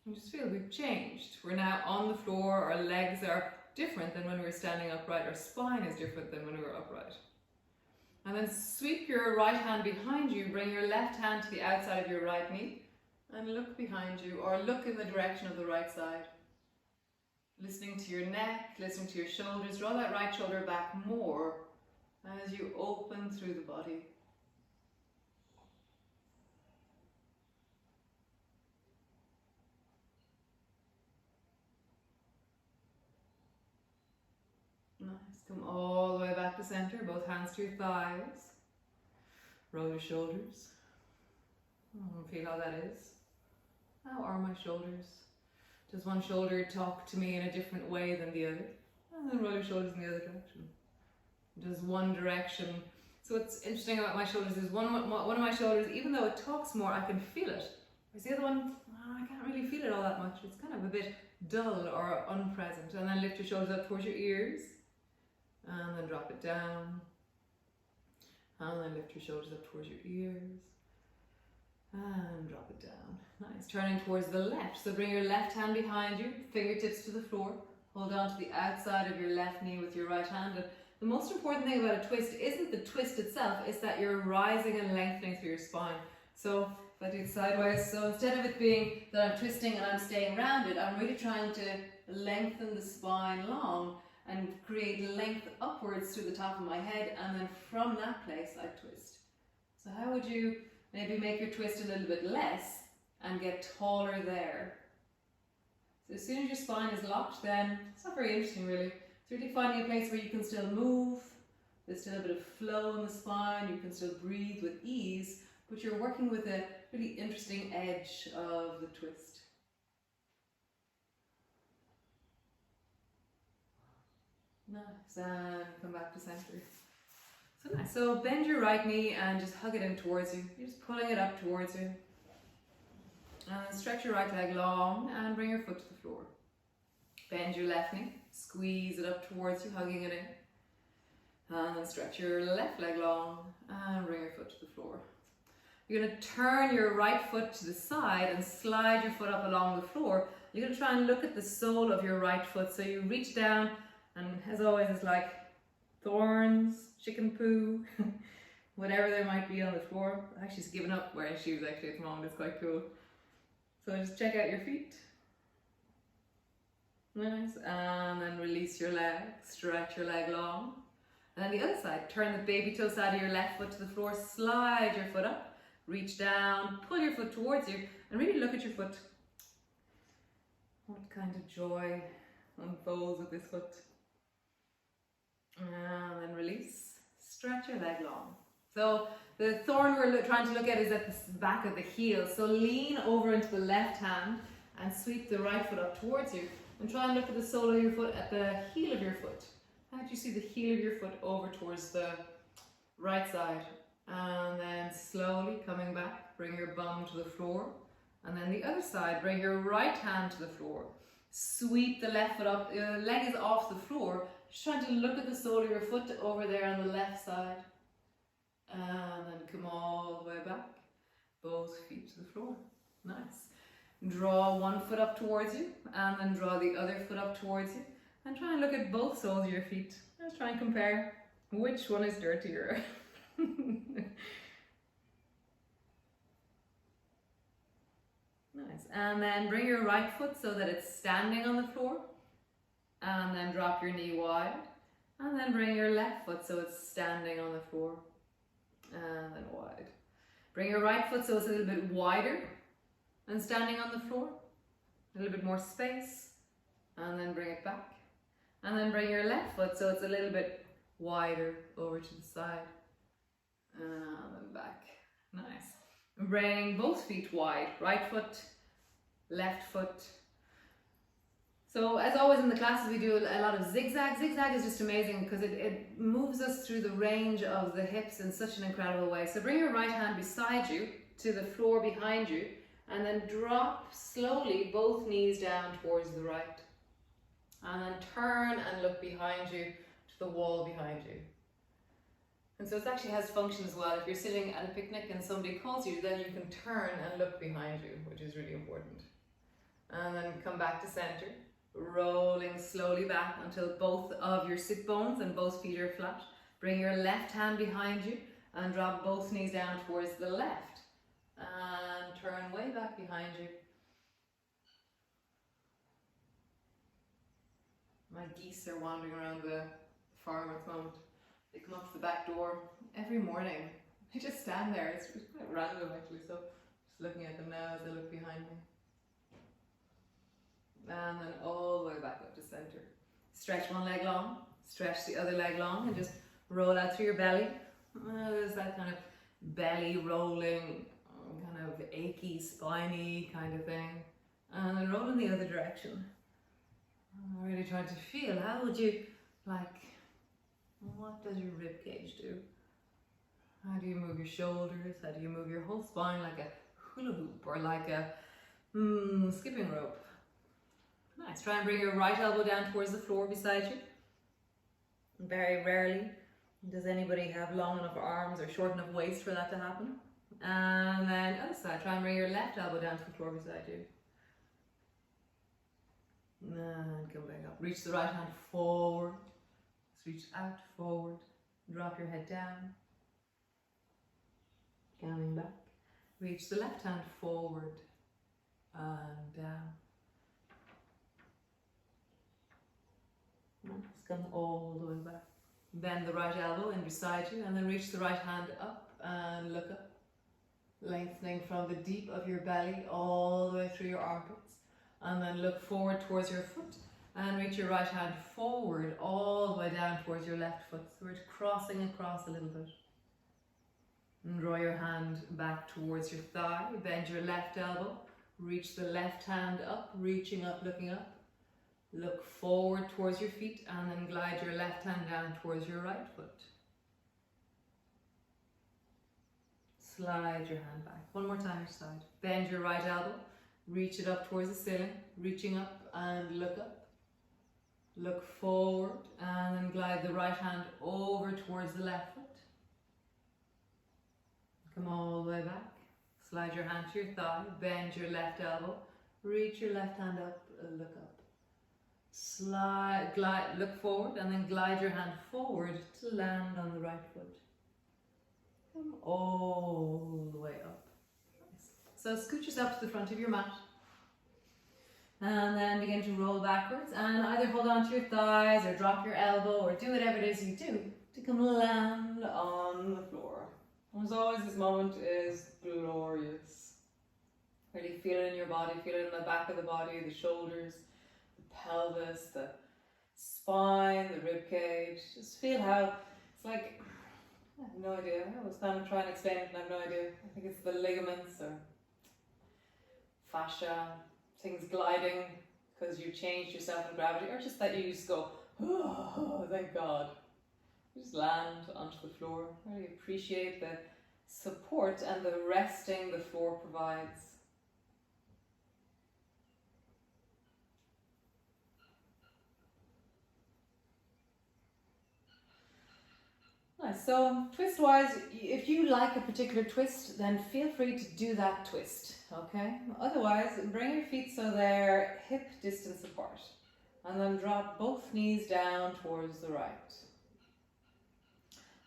You just feel we've changed. We're now on the floor, our legs are different than when we were standing upright, our spine is different than when we were upright. And then sweep your right hand behind you, bring your left hand to the outside of your right knee and look behind you or look in the direction of the right side. Listening to your neck, listening to your shoulders, draw that right shoulder back more as you open through the body. Nice, come all the way back to center, both hands to your thighs. Roll your shoulders. Feel how that is. How are my shoulders? Does one shoulder talk to me in a different way than the other? And then roll your shoulders in the other direction. Does one direction. So what's interesting about my shoulders is one of my shoulders, even though it talks more, I can feel it. Whereas the other one, I can't really feel it all that much. It's kind of a bit dull or unpresent. And then lift your shoulders up towards your ears. And then drop it down. And then lift your shoulders up towards your ears. And drop it down. Nice. Turning towards the left. So bring your left hand behind you, fingertips to the floor. Hold on to the outside of your left knee with your right hand. And the most important thing about a twist isn't the twist itself, it's that you're rising and lengthening through your spine. So if I do it sideways, so instead of it being that I'm twisting and I'm staying rounded, I'm really trying to lengthen the spine long and create length upwards through the top of my head, and then from that place I twist. So how would you maybe make your twist a little bit less and get taller there? So as soon as your spine is locked, then it's not very interesting really. It's really finding a place where you can still move, there's still a bit of flow in the spine, you can still breathe with ease, but you're working with a really interesting edge of the twist. Nice, and come back to center. So nice. So bend your right knee and just hug it in towards you. You're just pulling it up towards you. And stretch your right leg long and bring your foot to the floor. Bend your left knee, squeeze it up towards you, hugging it in. And then stretch your left leg long and bring your foot to the floor. You're going to turn your right foot to the side and slide your foot up along the floor. You're going to try and look at the sole of your right foot. So you reach down, and as always it's like thorns, chicken poo, whatever there might be on the floor. I've actually given up wearing shoes actually at the moment, it's quite cool. So just check out your feet. Nice, and then release your leg, stretch your leg long. And then the other side, turn the baby toe side of your left foot to the floor, slide your foot up, reach down, pull your foot towards you, and really look at your foot. What kind of joy unfolds with this foot? And then release, stretch your leg long. So the thorn we're trying to look at is at the back of the heel. So lean over into the left hand and sweep the right foot up towards you. And try and look at the sole of your foot at the heel of your foot. How do you see the heel of your foot over towards the right side? And then slowly coming back, bring your bum to the floor. And then the other side, bring your right hand to the floor. Sweep the left foot up, your leg is off the floor. Just trying to look at the sole of your foot over there on the left side. And then come all the way back. Both feet to the floor. Nice. Draw one foot up towards you and then draw the other foot up towards you. And try and look at both soles of your feet. Let's try and compare which one is dirtier. Nice. And then bring your right foot so that it's standing on the floor. And then drop your knee wide. And then bring your left foot so it's standing on the floor. And then wide. Bring your right foot so it's a little bit wider and standing on the floor. A little bit more space. And then bring it back. And then bring your left foot so it's a little bit wider over to the side. And then back. Nice. Bring both feet wide. Right foot, left foot. So as always in the classes we do a lot of zigzag. Zigzag is just amazing because it moves us through the range of the hips in such an incredible way. So bring your right hand beside you to the floor behind you and then drop slowly both knees down towards the right. And then turn and look behind you to the wall behind you. And so it actually has function as well. If you're sitting at a picnic and somebody calls you, then you can turn and look behind you, which is really important. And then come back to center, rolling slowly back until both of your sit bones and both feet are flat. Bring your left hand behind you and drop both knees down towards the left. And turn way back behind you. My geese are wandering around the farm at the moment. They come up to the back door every morning. They just stand there. It's quite random actually, so just looking at them now as they look behind me. And then all the way back up to center. Stretch one leg long, stretch the other leg long, and just roll out through your belly. There's that kind of belly rolling, kind of achy, spiny kind of thing. And then roll in the other direction. Really trying to feel, how would you, like, what does your rib cage do? How do you move your shoulders? How do you move your whole spine like a hula hoop or like a skipping rope? Nice. Try and bring your right elbow down towards the floor beside you. Very rarely does anybody have long enough arms or short enough waist for that to happen. And then other side, try and bring your left elbow down to the floor beside you. And come back up. Reach the right hand forward. Just reach out, forward. Drop your head down. Coming back. Reach the left hand forward and down. Just come all the way back. Bend the right elbow in beside you and then reach the right hand up and look up. Lengthening from the deep of your belly all the way through your armpits. And then look forward towards your foot and reach your right hand forward all the way down towards your left foot. So we're crossing across a little bit. And draw your hand back towards your thigh. Bend your left elbow. Reach the left hand up, reaching up, looking up. Look forward towards your feet and then glide your left hand down towards your right foot. Slide your hand back. One more time each side. Bend your right elbow. Reach it up towards the ceiling, reaching up and look up. Look forward and then glide the right hand over towards the left foot. Come all the way back. Slide your hand to your thigh, bend your left elbow, reach your left hand up, look up. Slide, glide, look forward and then glide your hand forward to land on the right foot. Come all the way up. So scoot yourself to the front of your mat and then begin to roll backwards and either hold on to your thighs or drop your elbow or do whatever it is you do to come land on the floor. And as always, this moment is glorious. Really feel it in your body, feel it in the back of the body, the shoulders, the pelvis, the spine, the rib cage. Just feel how it's like, I have no idea. I was kind of trying to explain it and I have no idea. I think it's the ligaments or fascia, things gliding because you changed your center of gravity, or just that you just go, oh, thank God. You just land onto the floor. Really appreciate the support and the resting the floor provides. Nice. So twist wise, if you like a particular twist, then feel free to do that twist, okay? Otherwise, bring your feet so they're hip distance apart and then drop both knees down towards the right.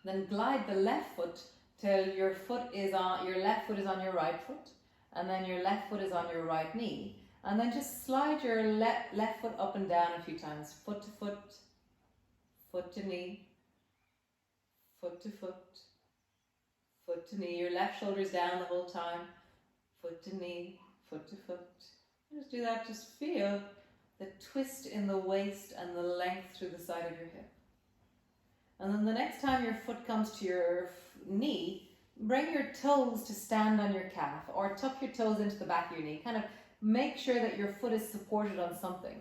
Then glide the left foot till your left foot is on your right foot and then your left foot is on your right knee, and then just slide your left foot up and down a few times, foot to foot, foot to knee, foot to foot, foot to knee. Your left shoulder's down the whole time, foot to knee, foot to foot. Just do that, just feel the twist in the waist and the length through the side of your hip. And then the next time your foot comes to your knee, bring your toes to stand on your calf or tuck your toes into the back of your knee. Kind of make sure that your foot is supported on something.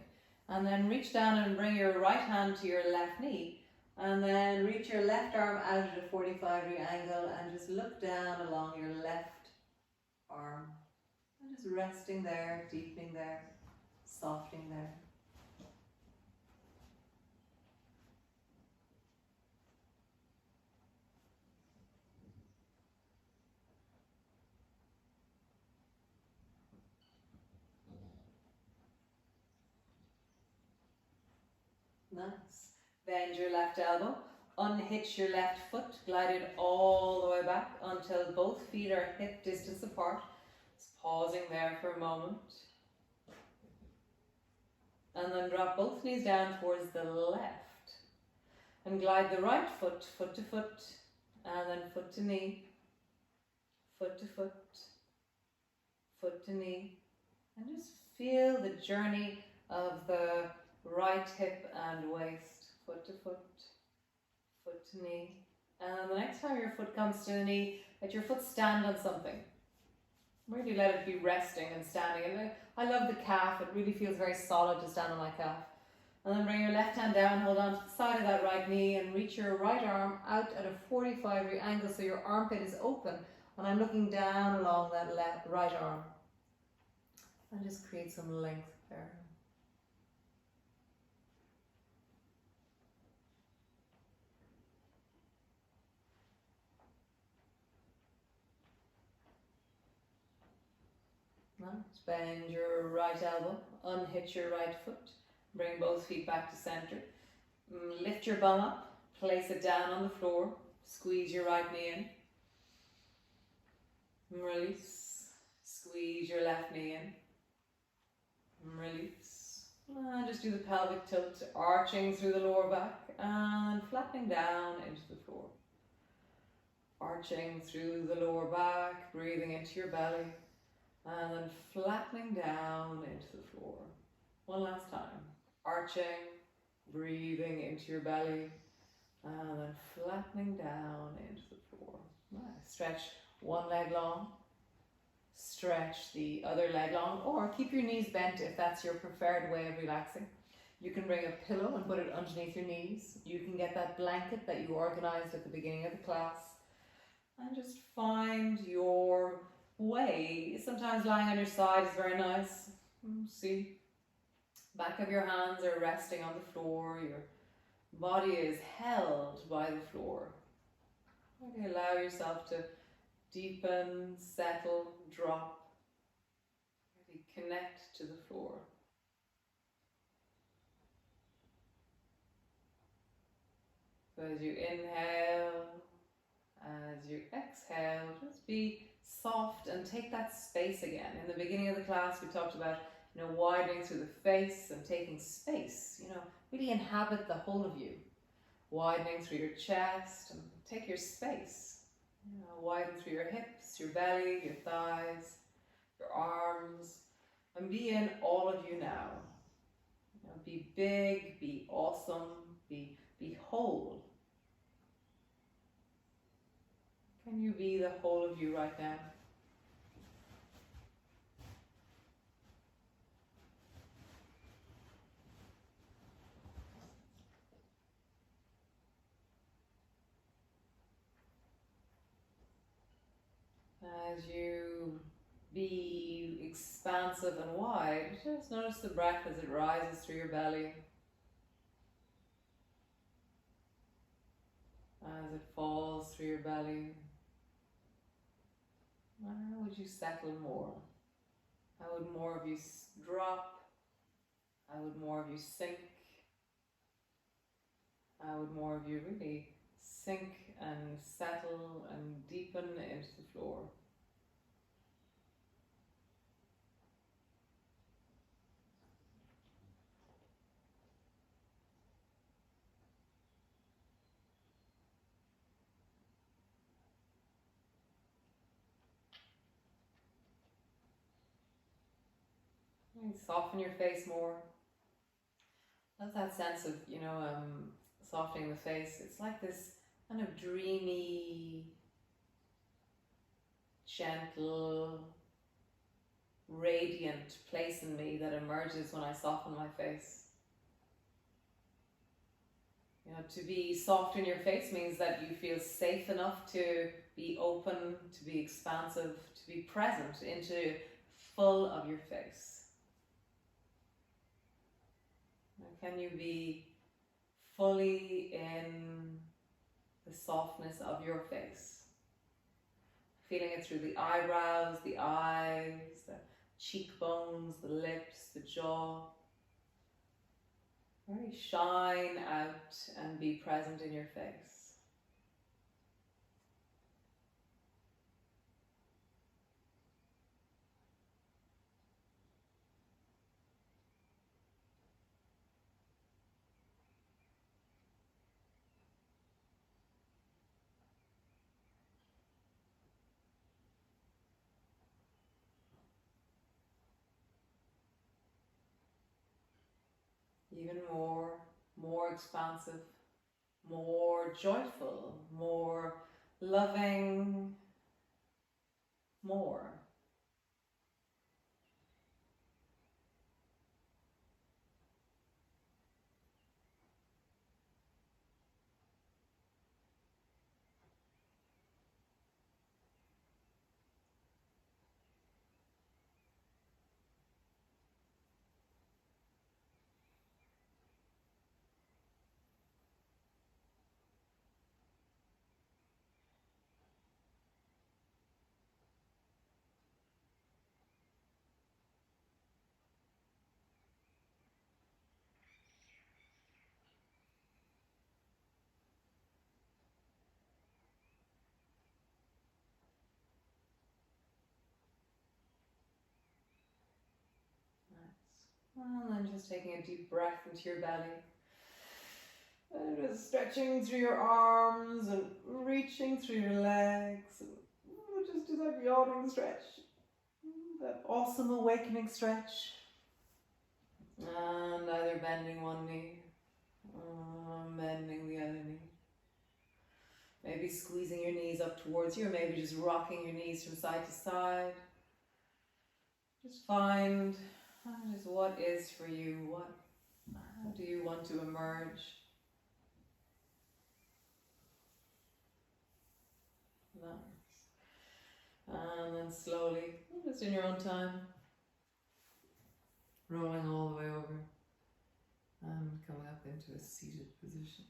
And then reach down and bring your right hand to your left knee. And then reach your left arm out at a 45-degree angle and just look down along your left arm. And just resting there, deepening there, softening there. Nice. Bend your left elbow. Unhitch your left foot. Glide it all the way back until both feet are hip distance apart. Just pausing there for a moment. And then drop both knees down towards the left. And glide the right foot, foot to foot, and then foot to knee, foot to foot, foot to knee. And just feel the journey of the right hip and waist, foot to foot, foot to knee. And then the next time your foot comes to the knee, let your foot stand on something. Really let it be resting and standing. And I love the calf. It really feels very solid to stand on my calf. And then bring your left hand down, hold on to the side of that right knee and reach your right arm out at a 45-degree angle so your armpit is open. And I'm looking down along that right arm. And just create some length there. Nice. Bend your right elbow, unhitch your right foot. Bring both feet back to center. Lift your bum up, place it down on the floor. Squeeze your right knee in. Release. Squeeze your left knee in. Release. And just do the pelvic tilt, arching through the lower back and flattening down into the floor. Arching through the lower back, breathing into your belly, and then flattening down into the floor. One last time. Arching, breathing into your belly, and then flattening down into the floor. Nice. Stretch one leg long, stretch the other leg long, or keep your knees bent if that's your preferred way of relaxing. You can bring a pillow and put it underneath your knees. You can get that blanket that you organized at the beginning of the class, and just find your way. Sometimes lying on your side is very nice. See? Back of your hands are resting on the floor. Your body is held by the floor. Okay, allow yourself to deepen, settle, drop. Really connect to the floor. So as you inhale, as you exhale, just be soft and take that space again. In the beginning of the class, we talked about widening through the face and taking space, really inhabit the whole of you. Widening through your chest and take your space. Widen through your hips, your belly, your thighs, your arms, and be in all of you now. Be big, be awesome, be whole. Can you be the whole of you right now? As you be expansive and wide, just notice the breath as it rises through your belly, as it falls through your belly. How would you settle more? How would more of you drop? How would more of you sink? How would more of you really sink and settle and deepen into the floor? Soften your face more. Love that sense of, softening the face. It's like this kind of dreamy, gentle, radiant place in me that emerges when I soften my face. To be soft in your face means that you feel safe enough to be open, to be expansive, to be present into full of your face. Can you be fully in the softness of your face? Feeling it through the eyebrows, the eyes, the cheekbones, the lips, the jaw. Really shine out and be present in your face. Even more expansive, more joyful, more loving, more. And then just taking a deep breath into your belly. And just stretching through your arms and reaching through your legs. And just do that yawning stretch. That awesome awakening stretch. And either bending one knee or bending the other knee. Maybe squeezing your knees up towards you, or maybe just rocking your knees from side to side. Just find just what is for you. How do you want to emerge? Nice. And then slowly, just in your own time, rolling all the way over and coming up into a seated position.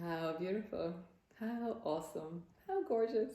How beautiful, how awesome, how gorgeous.